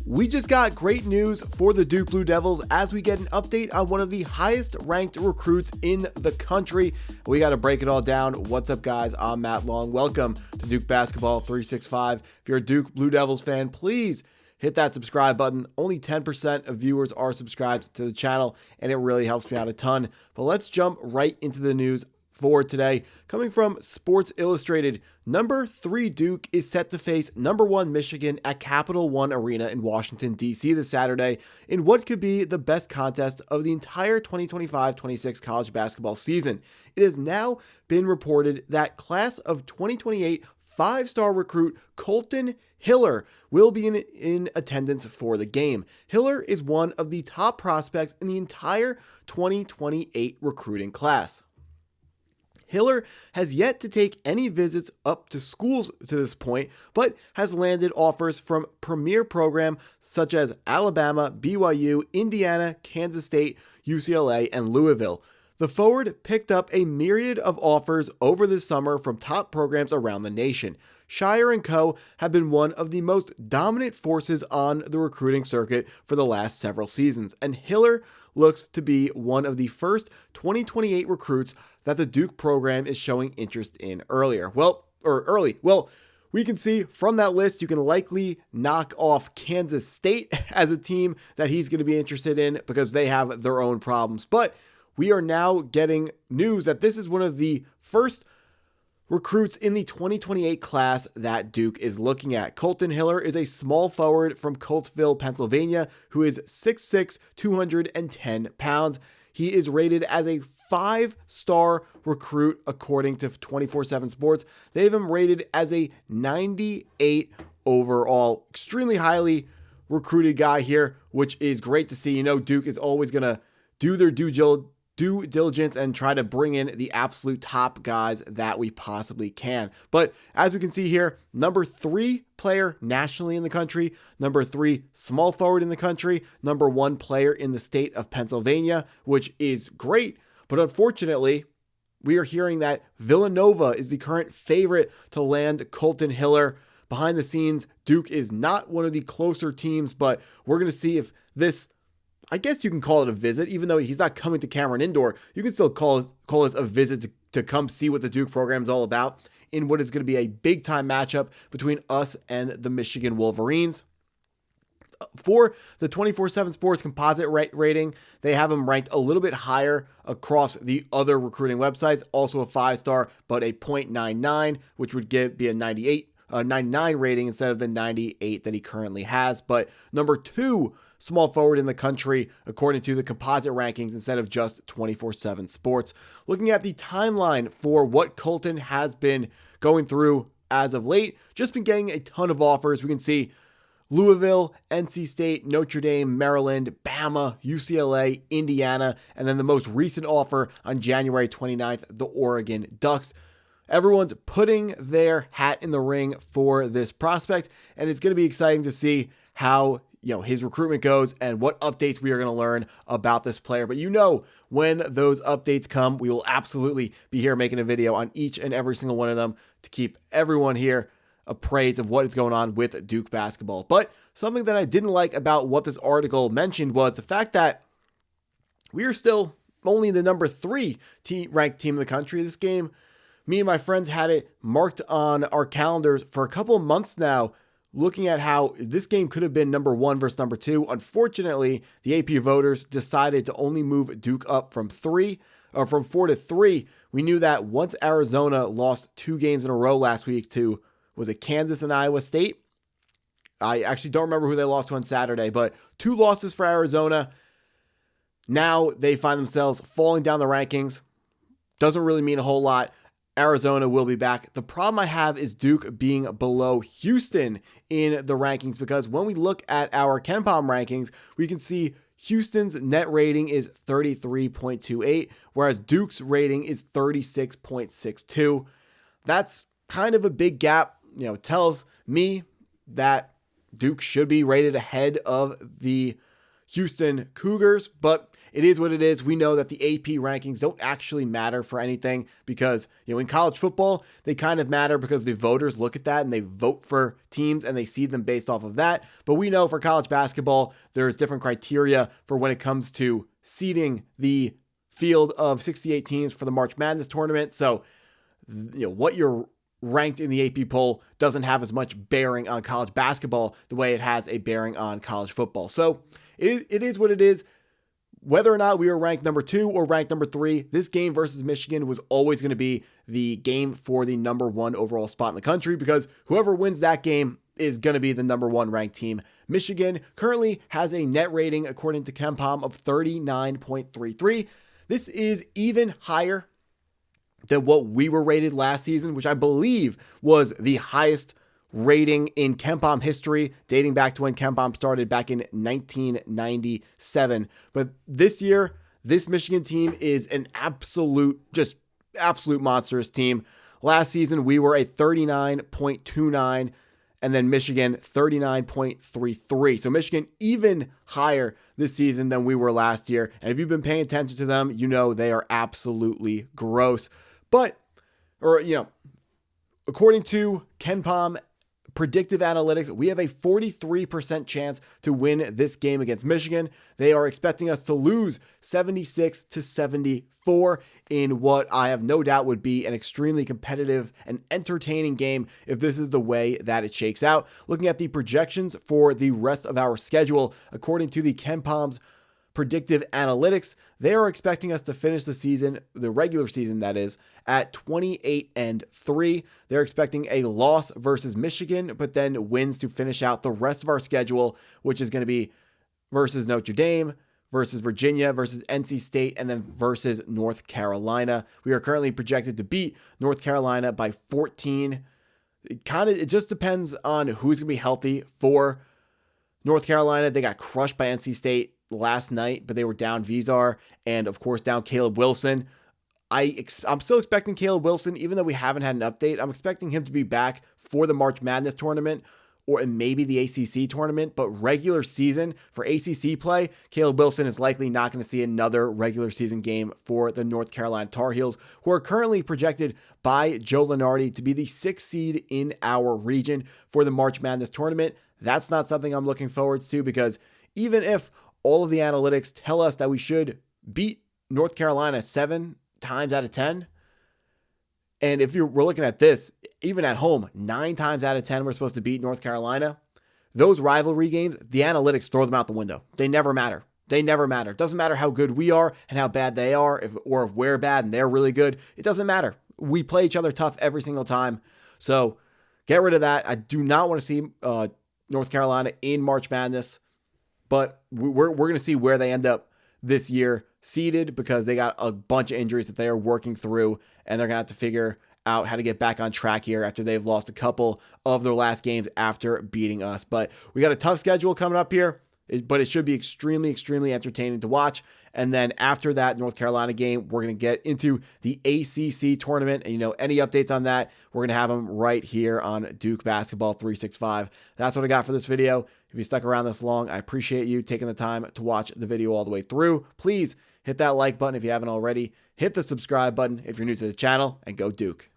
We just got great news for the Duke Blue Devils as we get an update on one of the highest ranked recruits in the country. We got to break it all down. What's up, guys? I'm Matt Long. Welcome to Duke Basketball 365. If you're a Duke Blue Devils fan, please hit that subscribe button. Only 10% of viewers are subscribed to the channel, and it really helps me out a ton. But let's jump right into the news for today. Coming from Sports Illustrated, number 3 Duke is set to face number 1 Michigan at Capital One Arena in Washington, D.C. this Saturday in what could be the best contest of the entire 2025-26 college basketball season. It has now been reported that class of 2028 5-star recruit Colton Hiller will be in attendance for the game. Hiller is one of the top prospects in the entire 2028 recruiting class. Hiller has yet to take any visits up to schools to this point, but has landed offers from premier programs such as Alabama, BYU, Indiana, Kansas State, UCLA, and Louisville. The forward picked up a myriad of offers over the summer from top programs around the nation. Scheyer and co. have been one of the most dominant forces on the recruiting circuit for the last several seasons, and Hiller looks to be one of the first 2028 recruits that the Duke program is showing interest in early. Well, we can see from that list, you can likely knock off Kansas State as a team that he's going to be interested in because they have their own problems. But we are now getting news that this is one of the first recruits in the 2028 class that Duke is looking at. Colton Hiller is a small forward from Coatesville, Pennsylvania, who is 6'6", 210 pounds. He is rated as a 5-star recruit according to 24/7 Sports. They have him rated as a 98 overall. Extremely highly recruited guy here, which is great to see. You know, Duke is always going to do their due diligence and try to bring in the absolute top guys that we possibly can. But as we can see here, number 3 player nationally in the country, number 3 small forward in the country, number 1 player in the state of Pennsylvania, which is great. But unfortunately, we are hearing that Villanova is the current favorite to land Colton Hiller. Behind the scenes, Duke is not one of the closer teams, but we're going to see if this, I guess you can call it a visit, even though he's not coming to Cameron Indoor. You can still call this a visit to come see what the Duke program is all about in what is going to be a big-time matchup between us and the Michigan Wolverines. For the 24/7 Sports composite rating, they have him ranked a little bit higher across the other recruiting websites. Also a 5-star, but a 0.99, which would be a 99 rating instead of the 98 that he currently has. But number 2 small forward in the country, according to the composite rankings, instead of just 24/7 Sports. Looking at the timeline for what Colton has been going through as of late, just been getting a ton of offers. We can see Louisville, NC State, Notre Dame, Maryland, Bama, UCLA, Indiana, and then the most recent offer on January 29th, the Oregon Ducks. Everyone's putting their hat in the ring for this prospect, and it's going to be exciting to see how his recruitment goes and what updates we are going to learn about this player. But when those updates come, we will absolutely be here making a video on each and every single one of them to keep everyone here appraised of what is going on with Duke basketball. But something that I didn't like about what this article mentioned was the fact that we are still only the number 3 ranked team in the country. This game, me and my friends had it marked on our calendars for a couple of months now, looking at how this game could have been number 1 versus number 2. Unfortunately, the AP voters decided to only move Duke up from 4 to 3. We knew that once Arizona lost 2 games in a row last week to, was it Kansas and Iowa State? I actually don't remember who they lost to on Saturday, but 2 losses for Arizona. Now they find themselves falling down the rankings. Doesn't really mean a whole lot. Arizona will be back. The problem I have is Duke being below Houston in the rankings, because when we look at our KenPom rankings, we can see Houston's net rating is 33.28, whereas Duke's rating is 36.62. That's kind of a big gap. Tells me that Duke should be rated ahead of the Houston Cougars, but it is what it is. We know that the AP rankings don't actually matter for anything because, in college football, they kind of matter because the voters look at that and they vote for teams and they see them based off of that. But we know for college basketball, there's different criteria for when it comes to seeding the field of 68 teams for the March Madness tournament. So, what you're ranked in the AP poll doesn't have as much bearing on college basketball the way it has a bearing on college football. So it is what it is. Whether or not we were ranked number 2 or ranked number 3, this game versus Michigan was always going to be the game for the number 1 overall spot in the country because whoever wins that game is going to be the number 1 ranked team. Michigan currently has a net rating, according to KenPom, of 39.33. This is even higher than what we were rated last season, which I believe was the highest rating in KenPom history, dating back to when KenPom started back in 1997. But this year, this Michigan team is an absolute monstrous team. Last season, we were a 39.29, and then Michigan 39.33. So Michigan even higher this season than we were last year. And if you've been paying attention to them, they are absolutely gross. But, according to KenPom predictive analytics, we have a 43% chance to win this game against Michigan. They are expecting us to lose 76-74 in what I have no doubt would be an extremely competitive and entertaining game if this is the way that it shakes out. Looking at the projections for the rest of our schedule, according to the KenPom's predictive analytics, they are expecting us to finish the season, the regular season that is, at 28-3. They're expecting a loss versus Michigan, but then wins to finish out the rest of our schedule, which is going to be versus Notre Dame, versus Virginia, versus NC State, and then versus North Carolina. We are currently projected to beat North Carolina by 14. It just depends on who's going to be healthy for North Carolina. They got crushed by NC State last night, but they were down Vizar and of course down Caleb Wilson. I'm still expecting Caleb Wilson, even though we haven't had an update. I'm expecting him to be back for the March Madness tournament or maybe the ACC tournament, but regular season for ACC play, Caleb Wilson is likely not going to see another regular season game for the North Carolina Tar Heels, who are currently projected by Joe Lunardi to be the 6th seed in our region for the March Madness tournament. That's not something I'm looking forward to because even if all of the analytics tell us that we should beat North Carolina 7 times out of 10. And if we're looking at this, even at home, 9 times out of 10, we're supposed to beat North Carolina. Those rivalry games, the analytics throw them out the window. They never matter. It doesn't matter how good we are and how bad they are, or if we're bad and they're really good. It doesn't matter. We play each other tough every single time. So get rid of that. I do not want to see North Carolina in March Madness. But we're going to see where they end up this year seeded because they got a bunch of injuries that they are working through, and they're going to have to figure out how to get back on track here after they've lost a couple of their last games after beating us. But we got a tough schedule coming up here, but it should be extremely, extremely entertaining to watch. And then after that North Carolina game, we're going to get into the ACC tournament. And, any updates on that, we're going to have them right here on Duke Basketball 365. That's what I got for this video. If you stuck around this long, I appreciate you taking the time to watch the video all the way through. Please hit that like button if you haven't already. Hit the subscribe button if you're new to the channel, and go Duke.